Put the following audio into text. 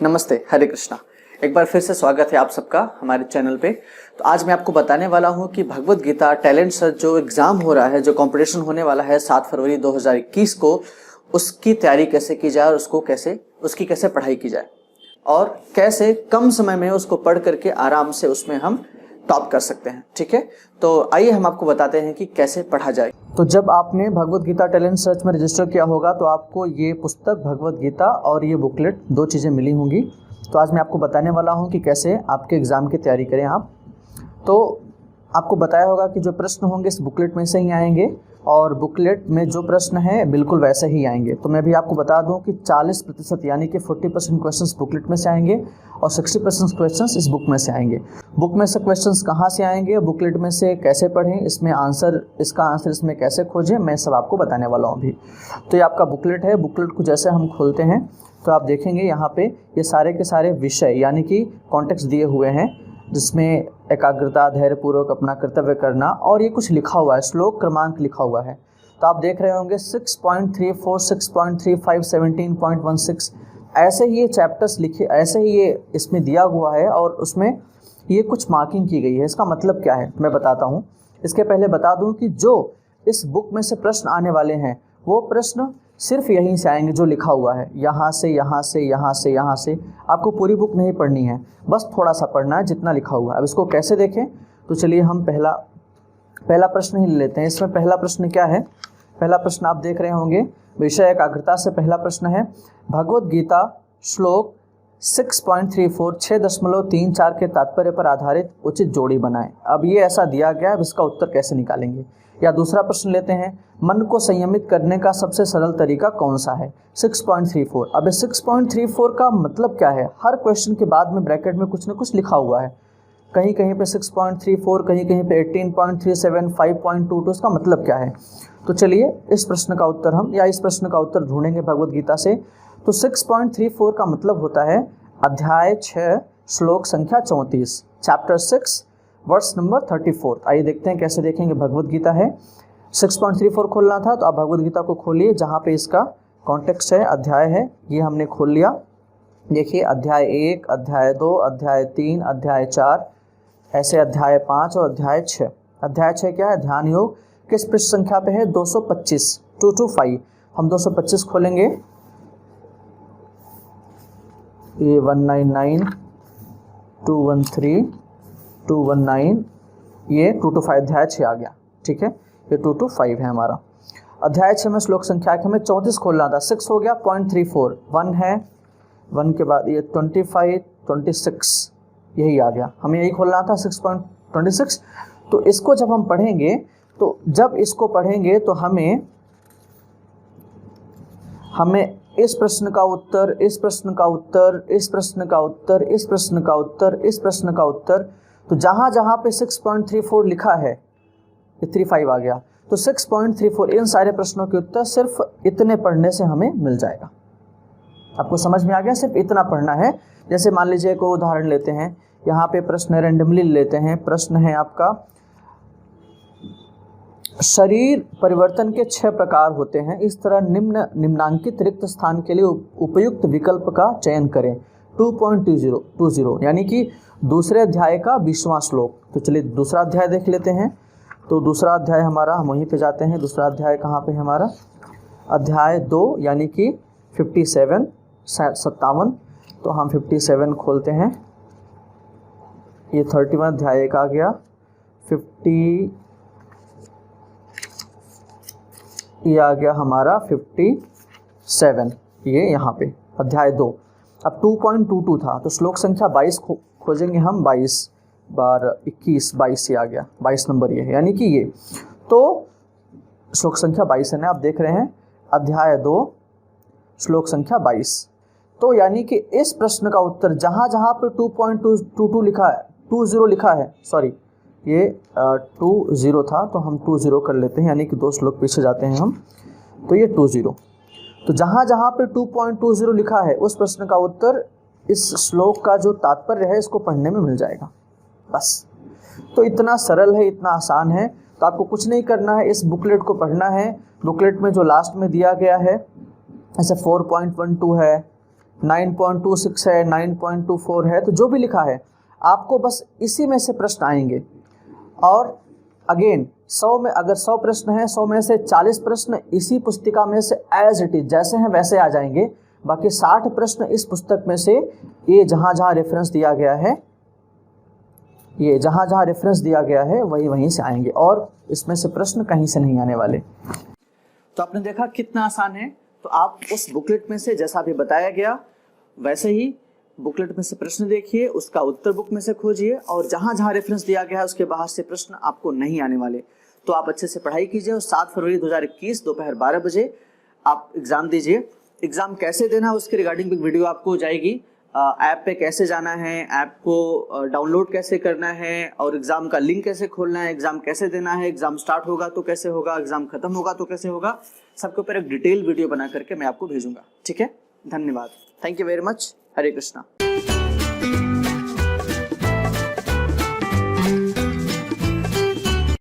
नमस्ते, हरे कृष्णा। एक बार फिर से स्वागत है आप सबका हमारे चैनल पे। तो आज मैं आपको बताने वाला हूँ कि भगवत गीता टैलेंट सर्च जो एग्ज़ाम हो रहा है, जो कंपटीशन होने वाला है 7 फरवरी 2021 को, उसकी तैयारी कैसे की जाए और उसकी कैसे पढ़ाई की जाए और कैसे कम समय में उसको पढ़ करके आराम से उसमें हम टॉप कर सकते हैं। ठीक है, तो आइए हम आपको बताते हैं कि कैसे पढ़ा जाए। तो जब आपने भगवत गीता टैलेंट सर्च में रजिस्टर किया होगा तो आपको ये पुस्तक भगवत गीता और ये बुकलेट 2 चीज़ें मिली होंगी। तो आज मैं आपको बताने वाला हूँ कि कैसे आपके एग्ज़ाम की तैयारी करें आप। तो आपको बताया होगा कि जो प्रश्न होंगे इस बुकलेट में से ही आएंगे और बुकलेट में जो प्रश्न है बिल्कुल वैसे ही आएंगे। तो मैं भी आपको बता दूं कि 40% यानी कि 40% क्वेश्चंस बुकलेट में से आएंगे और 60% क्वेश्चंस इस बुक में से आएंगे। बुक में से क्वेश्चंस कहाँ से आएंगे, बुकलेट में से कैसे पढ़ें, इसका आंसर इसमें कैसे खोजें, मैं सब आपको बताने वाला हूँ अभी। तो ये आपका बुकलेट है। बुकलेट को जैसे हम खोलते हैं तो आप देखेंगे यहाँ पे ये सारे के सारे विषय यानी कि कॉन्टेक्स्ट दिए हुए हैं, जिसमें एकाग्रता, धैर्यपूर्वक अपना कर्तव्य करना, और ये कुछ लिखा हुआ है, श्लोक क्रमांक लिखा हुआ है। तो आप देख रहे होंगे 6.34, 6.35, 17.16, ऐसे ही ये चैप्टर्स लिखे, ऐसे ही ये इसमें दिया हुआ है और उसमें ये कुछ मार्किंग की गई है। इसका मतलब क्या है मैं बताता हूँ। इसके पहले बता दूँ कि जो इस बुक में से प्रश्न आने वाले हैं वो प्रश्न सिर्फ यहीं से आएंगे जो लिखा हुआ है, यहाँ से यहाँ से यहाँ से यहाँ से। आपको पूरी बुक नहीं पढ़नी है, बस थोड़ा सा पढ़ना है जितना लिखा हुआ है। अब इसको कैसे देखें, तो चलिए हम पहला प्रश्न ही ले लेते हैं। इसमें पहला प्रश्न क्या है, पहला प्रश्न आप देख रहे होंगे, विषय एकाग्रता से पहला प्रश्न है, भगवत गीता श्लोक 6.34 6.34 के तात्पर्य पर आधारित उचित जोड़ी बनाएं। अब ये ऐसा दिया गया है, अब इसका उत्तर कैसे निकालेंगे। या दूसरा प्रश्न लेते हैं, मन को संयमित करने का सबसे सरल तरीका कौन सा है, 6.34। अब 6.34 का मतलब क्या है, हर क्वेश्चन के बाद में ब्रैकेट में कुछ न कुछ लिखा हुआ है, कहीं कहीं पे 6.34, कहीं कहीं पे 18.37, 5.22, इसका मतलब क्या है। तो चलिए इस प्रश्न का उत्तर ढूंढेंगे भगवत गीता से। तो 6.34 का मतलब होता है अध्याय 6 श्लोक संख्या 34, चैप्टर 6 वर्स नंबर 34। आइए देखते हैं कैसे देखेंगे। भगवत गीता है, 6.34 खोलना था तो आप भगवत गीता को खोलिए जहाँ पे इसका कॉन्टेक्स्ट है, अध्याय है, ये हमने खोल लिया। देखिए अध्याय 1, अध्याय 2, अध्याय 3, अध्याय 4, ऐसे अध्याय 5 और अध्याय 6। अध्याय 6 क्या है, ध्यान योग, किस पृष्ठ संख्या पे है, 225, 225। हम 225 खोलेंगे, ये 199, 213, 219, ये 225 अध्याय 6 आ गया। ठीक है, ये 225 है हमारा। अध्याय 6 में श्लोक संख्या के हमें 34 खोलना था, 6 हो गया, 0.34, 1 है, 1 के बाद ये 25, 26, यही आ गया, हमें यही खोलना था 6.26। तो इसको जब हम पढ़ेंगे तो हमें इस प्रश्न का उत्तर, इस प्रश्न का उत्तर, इस प्रश्न का उत्तर, इस प्रश्न का उत्तर, इस प्रश्न का उत्तर, तो जहाँ जहाँ पे 6.34 लिखा है, ये 35 आ गया, तो 6.34 इन सारे प्रश्नों के उत्तर सिर्फ इतने पढ़ने से हमें मिल जाएगा। आपको समझ में आ गया, सिर्फ इतना पढ़ना है। जैसे मान लीजिए कोई उदाहरण लेते हैं, यहाँ पे प्रश्न रैंडमली लेते हैं। प्रश्न है आपका, शरीर परिवर्तन के 6 प्रकार होते हैं, इस तरह निम्नांकित रिक्त स्थान के लिए उपयुक्त विकल्प का चयन करें। 2.20 यानी कि दूसरे अध्याय का 20वां श्लोक। तो चलिए दूसरा अध्याय देख लेते हैं। तो दूसरा अध्याय हमारा, हम वहीं पे जाते हैं। दूसरा अध्याय कहाँ पे है हमारा, अध्याय 2 यानी कि 57। तो हम 57 खोलते हैं, ये 31 अध्याय का आ गया। 50 ये आ गया हमारा 57, ये यहाँ पे अध्याय 2। अब 2.22 था तो श्लोक संख्या 22 खोजेंगे हम, 22 बार 21, 22 ये आ गया, 22 नंबर ये है, यानी कि ये। तो श्लोक संख्या 22 है ना, आप देख रहे हैं अध्याय 2 श्लोक संख्या 22। तो यानी कि इस प्रश्न का उत्तर जहाँ जहाँ पे 2.22 लिखा है, 20 लिखा है, सॉरी ये 20 था तो हम 20 कर लेते हैं, यानी कि 2 श्लोक पीछे जाते हैं हम, तो ये 20। तो जहाँ जहाँ पे 2.20 लिखा है उस प्रश्न का उत्तर इस श्लोक का जो तात्पर्य है इसको पढ़ने में मिल जाएगा, बस। तो इतना सरल है, इतना आसान है। तो आपको कुछ नहीं करना है, इस बुकलेट को पढ़ना है। बुकलेट में जो लास्ट में दिया गया है, ऐसे 4.12 है, 9.26 है, 9.24 है, तो जो भी लिखा है आपको बस इसी में से प्रश्न आएंगे। और अगेन 100 में अगर 100 प्रश्न है, 100 में से 40 प्रश्न इसी पुस्तिका में से एज इट इज जैसे हैं वैसे आ जाएंगे। बाकी 60 प्रश्न इस पुस्तक में से ये जहाँ जहाँ रेफरेंस दिया गया है, ये जहाँ जहाँ रेफरेंस दिया गया है वही वहीं से आएंगे, और इसमें से प्रश्न कहीं से नहीं आने वाले। तो आपने देखा कितना आसान है। तो आप उस बुकलेट में से जैसा अभी बताया गया वैसे ही बुकलेट में से प्रश्न देखिए, उसका उत्तर बुक में से खोजिए, और जहाँ जहाँ रेफरेंस दिया गया है उसके बाहर से प्रश्न आपको नहीं आने वाले। तो आप अच्छे से पढ़ाई कीजिए और 7 फरवरी 2021 दोपहर 12 बजे आप एग्ज़ाम दीजिए। एग्ज़ाम कैसे देना है उसके रिगार्डिंग वीडियो आपको जाएगी। ऐप पे कैसे जाना है, ऐप को डाउनलोड कैसे करना है, और एग्ज़ाम का लिंक कैसे खोलना है, एग्ज़ाम कैसे देना है, एग्ज़ाम स्टार्ट होगा तो कैसे होगा, एग्ज़ाम खत्म होगा तो कैसे होगा, सबके ऊपर एक डिटेल वीडियो बना करके मैं आपको भेजूंगा। ठीक है, धन्यवाद, thank you very much, Hare Krishna.